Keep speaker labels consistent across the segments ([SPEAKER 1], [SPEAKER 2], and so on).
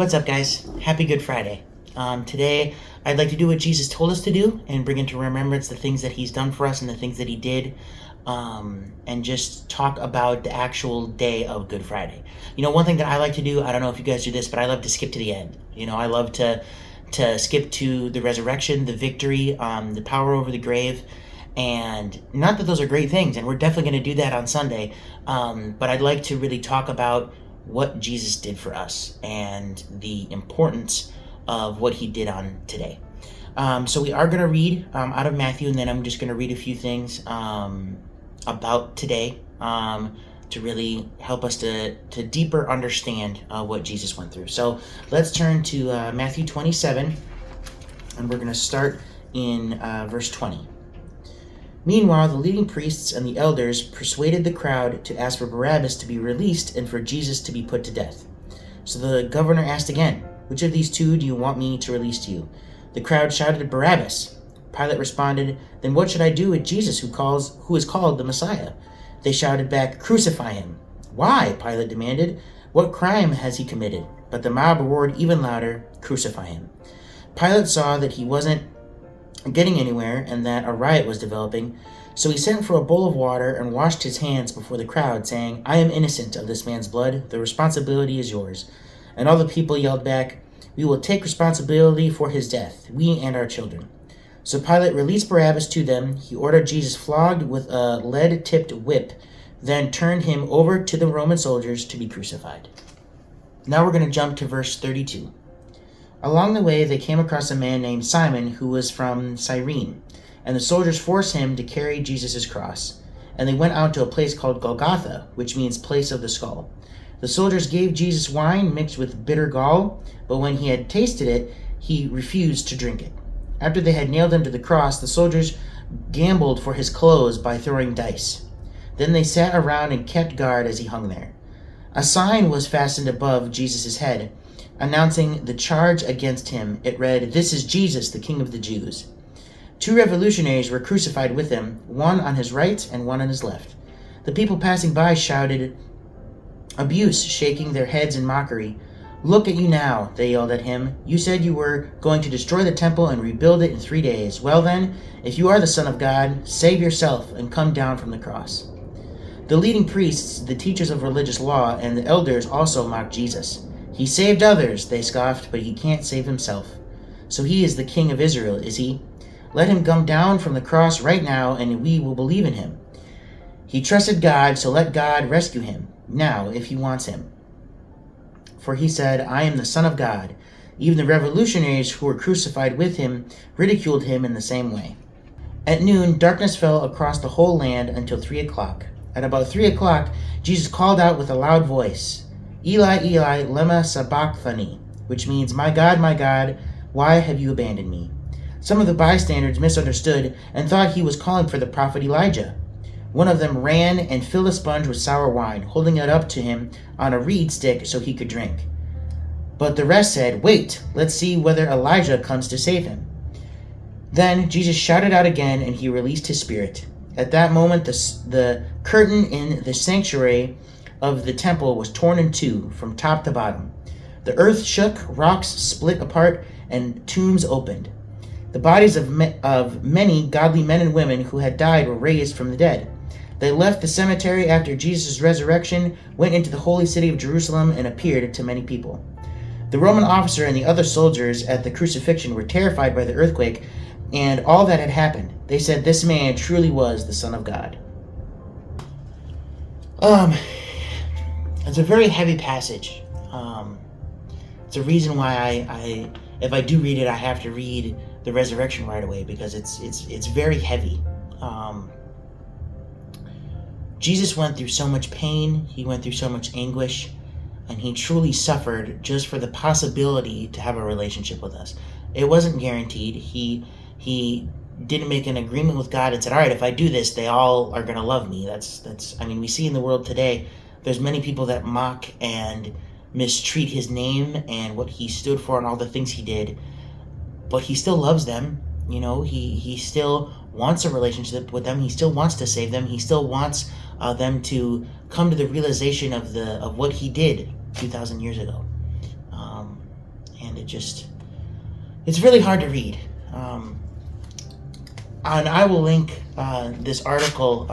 [SPEAKER 1] What's up, guys? Happy Good Friday. Today, I'd like to do what Jesus told us to do and bring into remembrance the things that he's done for us and the things that he did, and just talk about the actual day of Good Friday. One thing that I like to do, I don't know if you guys do this, but I love to skip to the end. I love to skip to the resurrection, the victory, the power over the grave. And not that those are great things, and we're definitely going to do that on Sunday, but I'd like to really talk about what Jesus did for us and the importance of what he did on today. So we are going to read out of Matthew, and then I'm just going to read a few things about today to really help us to deeper understand what Jesus went through. So let's turn to Matthew 27, and we're going to start in verse 20. Meanwhile, the leading priests and the elders persuaded the crowd to ask for Barabbas to be released and for Jesus to be put to death. So the governor asked again, "Which of these two do you want me to release to you?" The crowd shouted, "Barabbas." Pilate responded, "Then what should I do with Jesus who is called the Messiah?" They shouted back, "Crucify him." "Why?" Pilate demanded. "What crime has he committed?" But the mob roared even louder, "Crucify him." Pilate saw that he wasn't getting anywhere and that a riot was developing, so he sent for a bowl of water and washed his hands before the crowd, saying, "I am innocent of this man's blood. The responsibility is yours." And all the people yelled back, "We will take responsibility for his death, we and our children." So Pilate released Barabbas to them. He ordered Jesus flogged with a lead-tipped whip, then turned him over to the Roman soldiers to be crucified. Now we're going to jump to verse 32. Along the way, they came across a man named Simon who was from Cyrene, and the soldiers forced him to carry Jesus' cross. And they went out to a place called Golgotha, which means place of the skull. The soldiers gave Jesus wine mixed with bitter gall, but when he had tasted it, he refused to drink it. After they had nailed him to the cross, the soldiers gambled for his clothes by throwing dice. Then they sat around and kept guard as he hung there. A sign was fastened above Jesus' head, announcing the charge against him. It read, "This is Jesus, the King of the Jews." 2 revolutionaries were crucified with him, one on his right and one on his left. The people passing by shouted abuse, shaking their heads in mockery. "Look at you now," they yelled at him. "You said you were going to destroy the temple and rebuild it in 3 days. Well then, if you are the Son of God, save yourself and come down from the cross." The leading priests, the teachers of religious law, and the elders also mocked Jesus. "He saved others," they scoffed, "but he can't save himself. So he is the King of Israel, is he? Let him come down from the cross right now, and we will believe in him. He trusted God, so let God rescue him now if he wants him. For he said, 'I am the Son of God.'" Even the revolutionaries who were crucified with him ridiculed him in the same way. At noon, darkness fell across the whole land until 3 o'clock. At about 3 o'clock, Jesus called out with a loud voice, "Eli, Eli, lema sabachthani," which means, my God, why have you abandoned me?" Some of the bystanders misunderstood and thought he was calling for the prophet Elijah. One of them ran and filled a sponge with sour wine, holding it up to him on a reed stick so he could drink. But the rest said, "Wait, let's see whether Elijah comes to save him." Then Jesus shouted out again, and he released his spirit. At that moment, the curtain in the sanctuary of the temple was torn in two from top to bottom. The earth shook, rocks split apart, and tombs opened. The bodies of many godly men and women who had died were raised from the dead. They left the cemetery after Jesus' resurrection, went into the holy city of Jerusalem, and appeared to many people. The Roman officer and the other soldiers at the crucifixion were terrified by the earthquake and all that had happened. They said this man truly was the Son of God. It's a very heavy passage. It's a reason why I if I do read it, I have to read the resurrection right away, because it's very heavy. Jesus went through so much pain, he went through so much anguish, and he truly suffered just for the possibility to have a relationship with us. It wasn't guaranteed. He didn't make an agreement with God and said, "All right, if I do this, they all are going to love me." We see in the world today, there's many people that mock and mistreat his name and what he stood for and all the things he did, but he still loves them. He still wants a relationship with them. He still wants to save them. He still wants them to come to the realization of what he did 2,000 years ago. and it's really hard to read. And I will link this article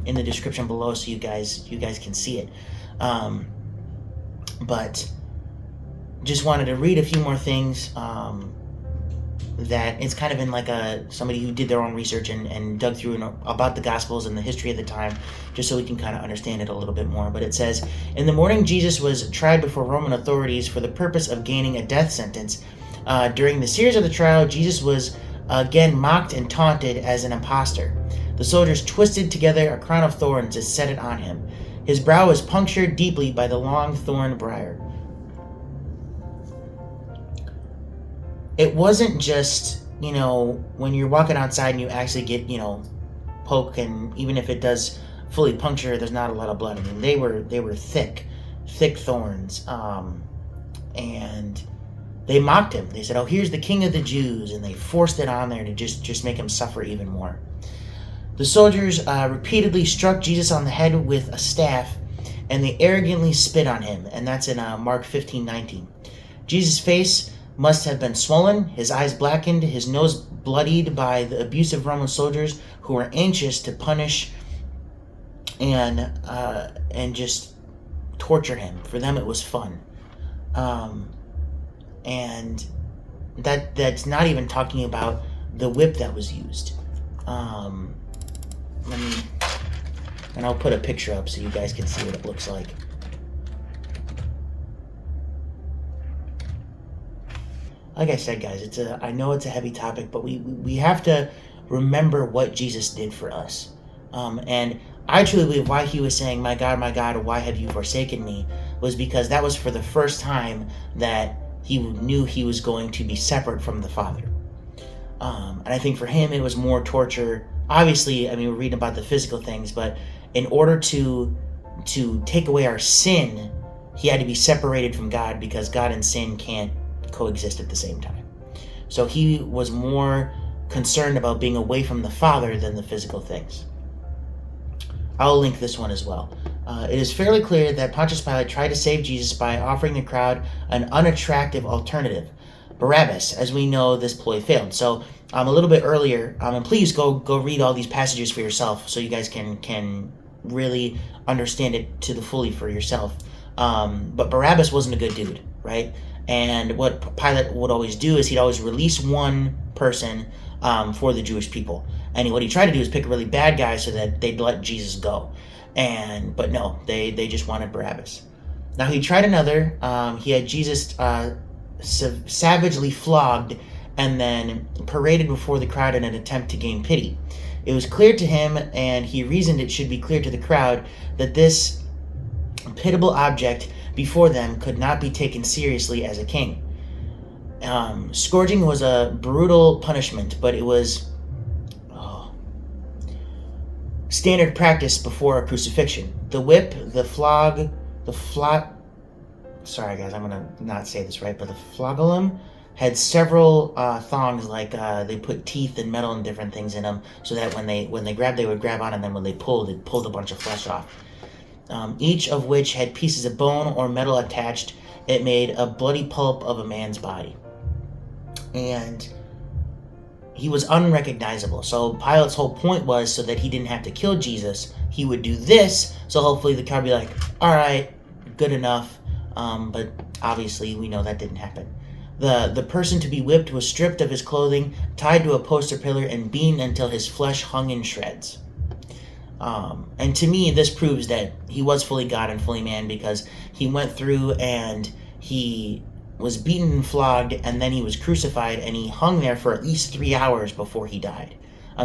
[SPEAKER 1] in the description below so you guys can see it. But just wanted to read a few more things that it's kind of in like somebody who did their own research and dug through about the Gospels and the history of the time, just so we can kind of understand it a little bit more. But it says, in the morning Jesus was tried before Roman authorities for the purpose of gaining a death sentence. During the series of the trial, Jesus was again mocked and taunted as an impostor. The soldiers twisted together a crown of thorns to set it on him. His brow was punctured deeply by the long thorn briar. It wasn't just, when you're walking outside and you actually get, poke, and even if it does fully puncture, there's not a lot of blood. I mean, they were thick thorns, and they mocked him. They said, "Oh, here's the King of the Jews," and they forced it on there to just make him suffer even more. The soldiers repeatedly struck Jesus on the head with a staff, and they arrogantly spit on him, and that's in Mark 15:19. Jesus' face must have been swollen, his eyes blackened, his nose bloodied by the abusive Roman soldiers who were anxious to punish and just torture him. For them, it was fun. And that's not even talking about the whip that was used. And I'll put a picture up so you guys can see what it looks like. Like I said, guys, I know it's a heavy topic, but we have to remember what Jesus did for us. And I truly believe why he was saying, my God, why have you forsaken me?" was because that was for the first time that he knew he was going to be separate from the Father. And I think for him, it was more torture. Obviously, I mean, we're reading about the physical things, but in order to take away our sin, he had to be separated from God, because God and sin can't coexist at the same time. So he was more concerned about being away from the Father than the physical things. I'll link this one as well. It is fairly clear that Pontius Pilate tried to save Jesus by offering the crowd an unattractive alternative, Barabbas. As we know, this ploy failed. So a little bit earlier, and please go read all these passages for yourself so you guys can really understand it to the fully for yourself. But Barabbas wasn't a good dude, right? And what Pilate would always do is he'd always release one person for the Jewish people. And what he tried to do is pick a really bad guy so that they'd let Jesus go. But no, they just wanted Barabbas. Now he tried another. He had Jesus savagely flogged and then paraded before the crowd in an attempt to gain pity. It was clear to him, and he reasoned it should be clear to the crowd, that this pitiable object before them could not be taken seriously as a king. Scourging was a brutal punishment, but it was standard practice before a crucifixion. The whip, sorry guys, I'm gonna not say this right, but the flagellum had several thongs, like they put teeth and metal and different things in them, so that when they grabbed, they would grab on, and then when they pulled, it pulled a bunch of flesh off. Each of which had pieces of bone or metal attached. It made a bloody pulp of a man's body. And he was unrecognizable. So Pilate's whole point was so that he didn't have to kill Jesus, he would do this, so hopefully the crowd would be like, all right, good enough. But obviously we know that didn't happen. The person to be whipped was stripped of his clothing, tied to a post or pillar, and beaten until his flesh hung in shreds. And to me, this proves that he was fully God and fully man, because he went through and he was beaten and flogged, and then he was crucified, and he hung there for at least 3 hours before he died.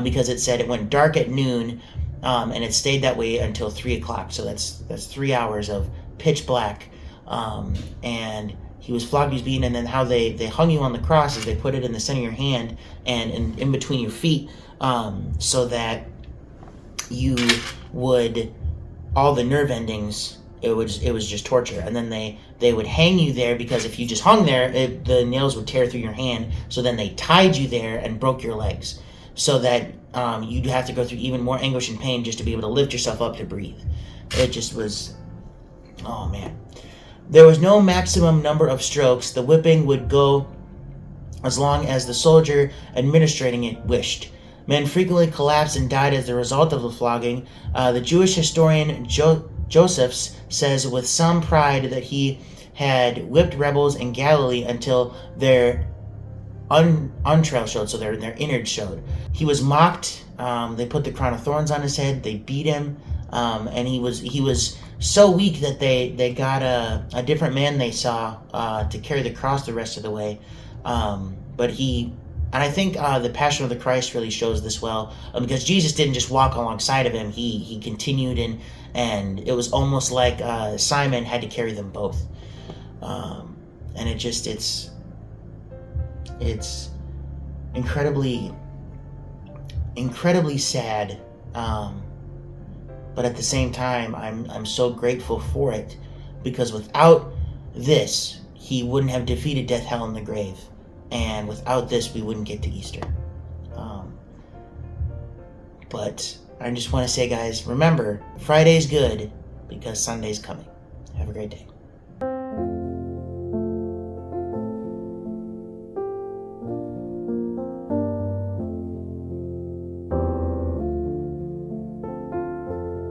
[SPEAKER 1] Because it said it went dark at noon, and it stayed that way until 3 o'clock. So that's 3 hours of pitch black. And he was flogged, he was beaten, and then how they hung you on the cross is they put it in the center of your hand and in between your feet, so that you would, all the nerve endings, it was just torture. And then they would hang you there, because if you just hung there, the nails would tear through your hand. So then they tied you there and broke your legs, so that you'd have to go through even more anguish and pain just to be able to lift yourself up to breathe. It just was, oh man. There was no maximum number of strokes. The whipping would go as long as the soldier administering it wished. Men frequently collapsed and died as a result of the flogging. The Jewish historian Josephus says with some pride that he had whipped rebels in Galilee until their entrails showed, so their innards showed. He was mocked. They put the crown of thorns on his head. They beat him, and he was so weak that they got a different man they saw to carry the cross the rest of the way. And I think the Passion of the Christ really shows this well, because Jesus didn't just walk alongside of him. He continued, and it was almost like Simon had to carry them both. And it's incredibly sad, but at the same time I'm so grateful for it, because without this he wouldn't have defeated death, hell, and the grave, and without this we wouldn't get to Easter. But I just want to say, guys, remember, Friday's good because Sunday's coming. Have a great day.